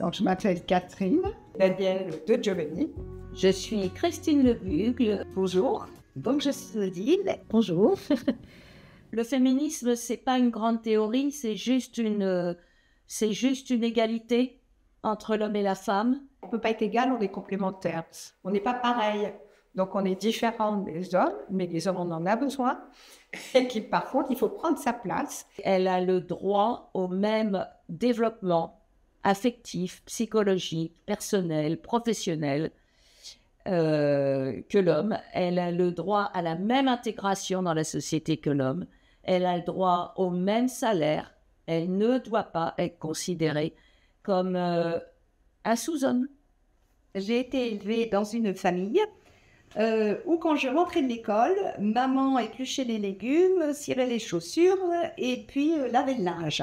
Donc, je m'appelle Catherine Danielle de Giovanni. Je suis Christine Lebugle. Bonjour. Donc, je suis Odile. Bonjour. Le féminisme, c'est pas une grande théorie, c'est juste une égalité entre l'homme et la femme. On ne peut pas être égal, on est complémentaires. On n'est pas pareil. Donc, on est différents des hommes, mais les hommes, on en a besoin. Et par contre, il faut prendre sa place. Elle a le droit au même développement affectif, psychologique, personnel, professionnel que l'homme. Elle a le droit à la même intégration dans la société que l'homme. Elle a le droit au même salaire. Elle ne doit pas être considérée comme un sous-homme. J'ai été élevée dans une famille où quand je rentrais de l'école, maman épluchait les légumes, cirait les chaussures et puis lavait le linge.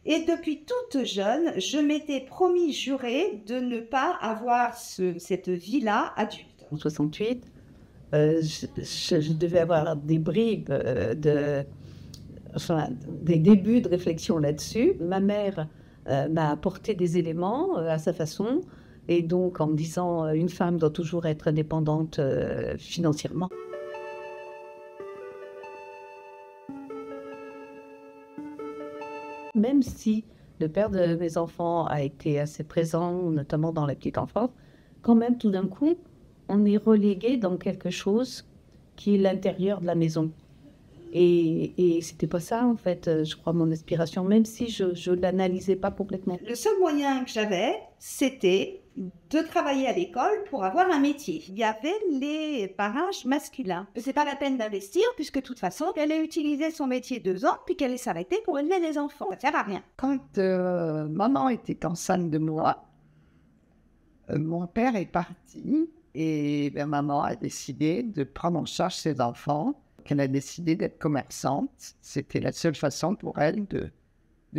Et depuis toute jeune, je m'étais promis, juré, de ne pas avoir cette vie-là adulte. En 68, je devais avoir des bribes, des débuts de réflexion là-dessus. Ma mère m'a apporté des éléments à sa façon. Et donc, en me disant, une femme doit toujours être indépendante financièrement. Même si le père de mes enfants a été assez présent, notamment dans la petite enfance, quand même, tout d'un coup, on est relégué dans quelque chose qui est l'intérieur de la maison. Et c'était pas ça, en fait, je crois, mon inspiration, même si je l'analysais pas complètement. Le seul moyen que j'avais, c'était de travailler à l'école pour avoir un métier. Il y avait les barrages masculins. C'est pas la peine d'investir, puisque de toute façon, elle allait utiliser son métier 2 ans, puis qu'elle allait s'arrêter pour élever les enfants. Ça sert à rien. Quand maman était enceinte de moi, mon père est parti et maman a décidé de prendre en charge ses enfants. Elle a décidé d'être commerçante. C'était la seule façon pour elle de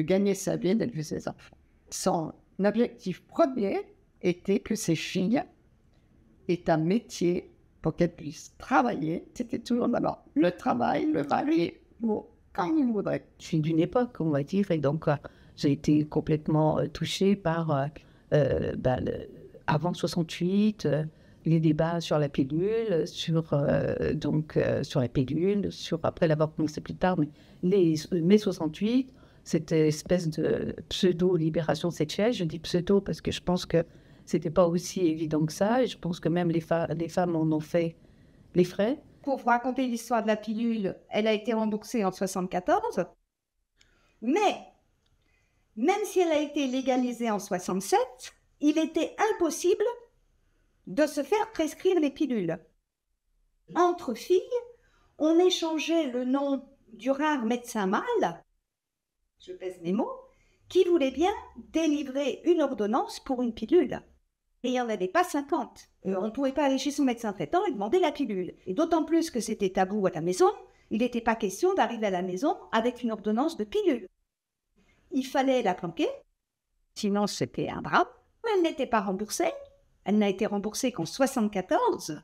gagner sa vie et d'élever ses enfants. Son objectif premier était que ses filles aient un métier pour qu'elles puissent travailler. C'était toujours d'abord le travail, le mari, quand il voudrait. Je suis d'une époque, on va dire, et donc j'ai été complètement touchée par, avant 68, les débats sur la pilule, sur la pilule, après l'avortement, c'est plus tard, mais mai 68, cette espèce de pseudo-libération sexuelle. Je dis pseudo parce que je pense que c'était pas aussi évident que ça, et je pense que même les femmes en ont fait les frais. Pour vous raconter l'histoire de la pilule, elle a été remboursée en 74, mais même si elle a été légalisée en 67, il était impossible de se faire prescrire les pilules. Entre filles, on échangeait le nom du rare médecin mâle, je pèse mes mots, qui voulait bien délivrer une ordonnance pour une pilule. Et il n'y en avait pas 50. On ne pouvait pas aller chez son médecin traitant et demander la pilule. Et d'autant plus que c'était tabou à la maison, il n'était pas question d'arriver à la maison avec une ordonnance de pilule. Il fallait la planquer, sinon c'était un drame. Mais elle n'était pas remboursée. Elle n'a été remboursée qu'en 74.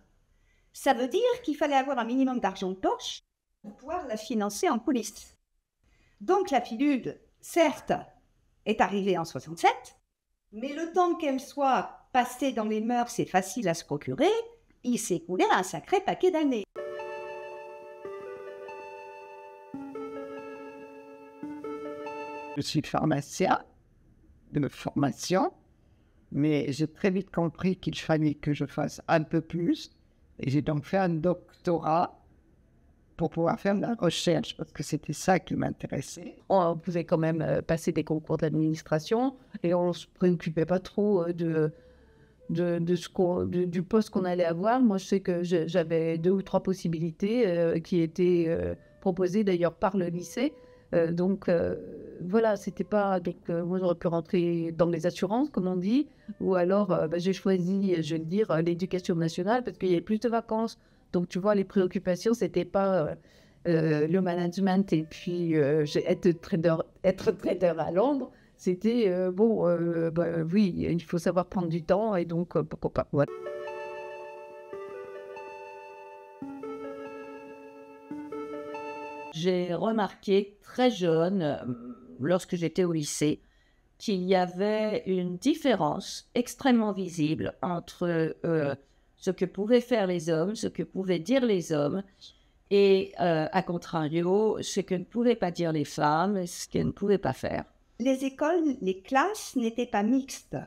Ça veut dire qu'il fallait avoir un minimum d'argent de poche pour pouvoir la financer en coulisses. Donc la pilule, certes, est arrivée en 67, mais le temps qu'elle soit passée dans les mœurs, c'est facile à se procurer, il s'est écoulé un sacré paquet d'années. Je suis pharmacien de formation, mais j'ai très vite compris qu'il fallait que je fasse un peu plus. Et j'ai donc fait un doctorat pour pouvoir faire de la recherche, parce que c'était ça qui m'intéressait. On pouvait quand même passer des concours d'administration et on ne se préoccupait pas trop du poste qu'on allait avoir. Moi, je sais que j'avais 2 ou 3 possibilités qui étaient proposées d'ailleurs par le lycée. Voilà, c'était pas... moi, j'aurais pu rentrer dans les assurances, comme on dit, ou alors j'ai choisi, je vais dire, l'éducation nationale parce qu'il y avait plus de vacances. Donc, tu vois, les préoccupations, c'était pas le management et puis être trader à Londres. C'était, oui, il faut savoir prendre du temps et donc, pourquoi pas. Voilà. J'ai remarqué très jeune, lorsque j'étais au lycée, qu'il y avait une différence extrêmement visible entre ce que pouvaient faire les hommes, ce que pouvaient dire les hommes, et à contrario, ce que ne pouvaient pas dire les femmes, et ce qu'elles ne pouvaient pas faire. Les écoles, les classes n'étaient pas mixtes.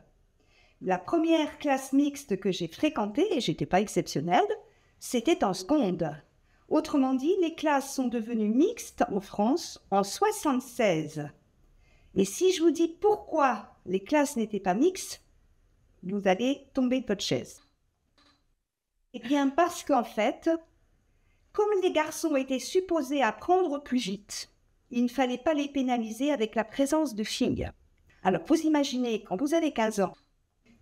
La première classe mixte que j'ai fréquentée, et j'étais pas exceptionnelle, c'était en seconde. Autrement dit, les classes sont devenues mixtes en France en 1976. Et si je vous dis pourquoi les classes n'étaient pas mixtes, vous allez tomber de votre chaise. Eh bien parce qu'en fait, comme les garçons étaient supposés apprendre plus vite, il ne fallait pas les pénaliser avec la présence de filles. Alors vous imaginez, quand vous avez 15 ans,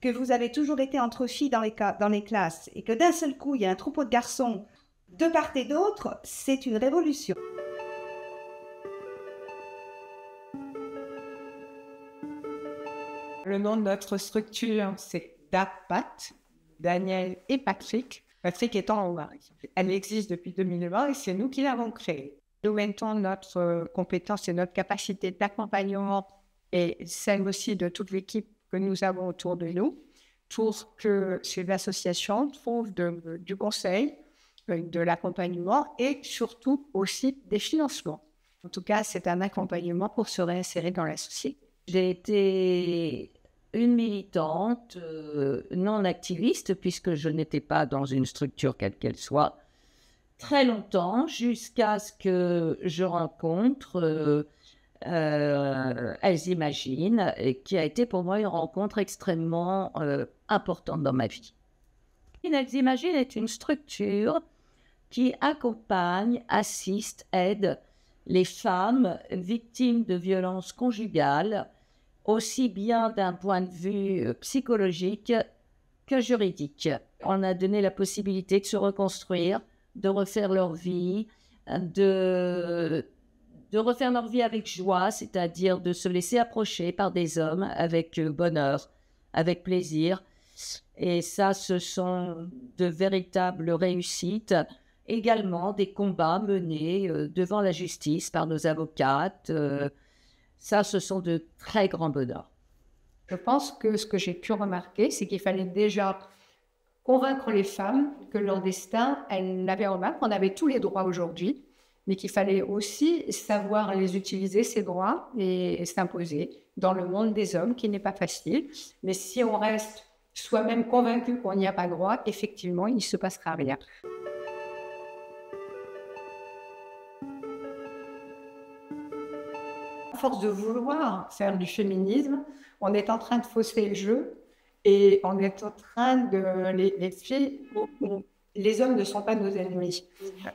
que vous avez toujours été entre filles dans les classes et que d'un seul coup, il y a un troupeau de garçons de part et d'autre, c'est une révolution. Le nom de notre structure, c'est DAPAT, Daniel et Patrick. Patrick étant au mari. Elle existe depuis 2020 et c'est nous qui l'avons créée. Nous mettons notre compétence et notre capacité d'accompagnement et celle aussi de toute l'équipe que nous avons autour de nous pour que ces associations trouvent du conseil, de l'accompagnement et surtout aussi des financements. En tout cas, c'est un accompagnement pour se réinsérer dans la société. J'ai été une militante non activiste, puisque je n'étais pas dans une structure quelle qu'elle soit, très longtemps, jusqu'à ce que je rencontre Elles Imaginent, qui a été pour moi une rencontre extrêmement importante dans ma vie. Elles Imaginent est une structure qui accompagne, assiste, aide les femmes victimes de violences conjugales, aussi bien d'un point de vue psychologique que juridique. On a donné la possibilité de se reconstruire, de refaire leur vie, de refaire leur vie avec joie, c'est-à-dire de se laisser approcher par des hommes avec bonheur, avec plaisir. Et ça, ce sont de véritables réussites. Également des combats menés devant la justice par nos avocates. Ça, ce sont de très grands bonheurs. Je pense que ce que j'ai pu remarquer, c'est qu'il fallait déjà convaincre les femmes que leur destin, elles l'avaient en main, qu'on avait tous les droits aujourd'hui, mais qu'il fallait aussi savoir les utiliser, ces droits, et s'imposer dans le monde des hommes, qui n'est pas facile. Mais si on reste soi-même convaincu qu'on n'y a pas droit, effectivement, il ne se passera rien. À force de vouloir faire du féminisme, on est en train de fausser le jeu et on est en train de... Les filles, les hommes ne sont pas nos ennemis.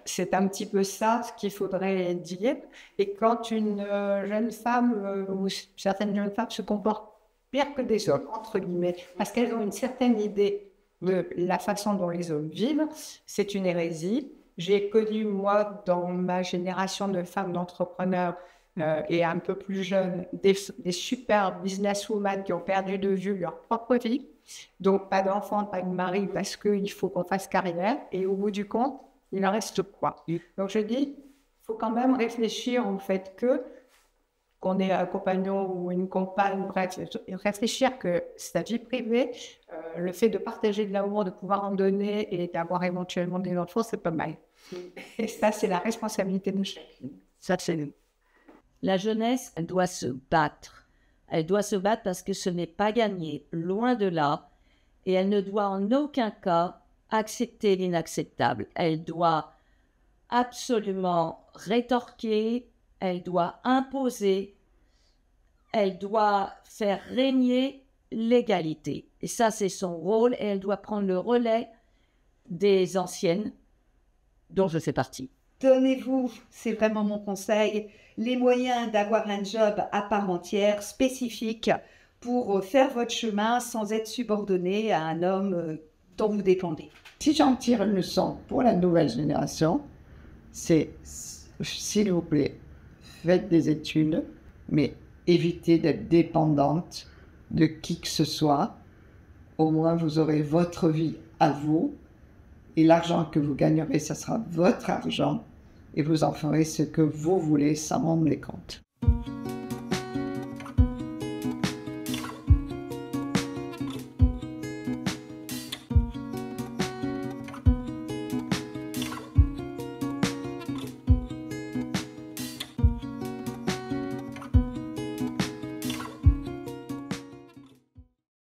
C'est un petit peu ça ce qu'il faudrait dire. Et quand une jeune femme ou certaines jeunes femmes se comportent pire que des hommes, entre guillemets, parce qu'elles ont une certaine idée de la façon dont les hommes vivent, c'est une hérésie. J'ai connu, moi, dans ma génération de femmes d'entrepreneurs, et un peu plus jeunes, des super businesswomen qui ont perdu de vue leur propre vie. Donc, pas d'enfants, pas de mari, parce qu'il faut qu'on fasse carrière. Et au bout du compte, il en reste quoi? Donc, je dis, il faut quand même réfléchir au fait qu'on ait un compagnon ou une compagne, bref, réfléchir que sa vie privée, le fait de partager de l'amour, de pouvoir en donner et d'avoir éventuellement des enfants, c'est pas mal. Et ça, c'est la responsabilité de chacune. Ça, c'est nous. La jeunesse, elle doit se battre. Elle doit se battre parce que ce n'est pas gagné, loin de là. Et elle ne doit en aucun cas accepter l'inacceptable. Elle doit absolument rétorquer, elle doit imposer, elle doit faire régner l'égalité. Et ça, c'est son rôle et elle doit prendre le relais des anciennes dont je fais partie. Donnez-vous, c'est vraiment mon conseil, les moyens d'avoir un job à part entière, spécifique, pour faire votre chemin sans être subordonné à un homme dont vous dépendez. Si j'en tire une leçon pour la nouvelle génération, c'est, s'il vous plaît, faites des études, mais évitez d'être dépendante de qui que ce soit. Au moins, vous aurez votre vie à vous. Et l'argent que vous gagnerez, ça sera votre argent. Et vous en ferez ce que vous voulez sans rendre les comptes.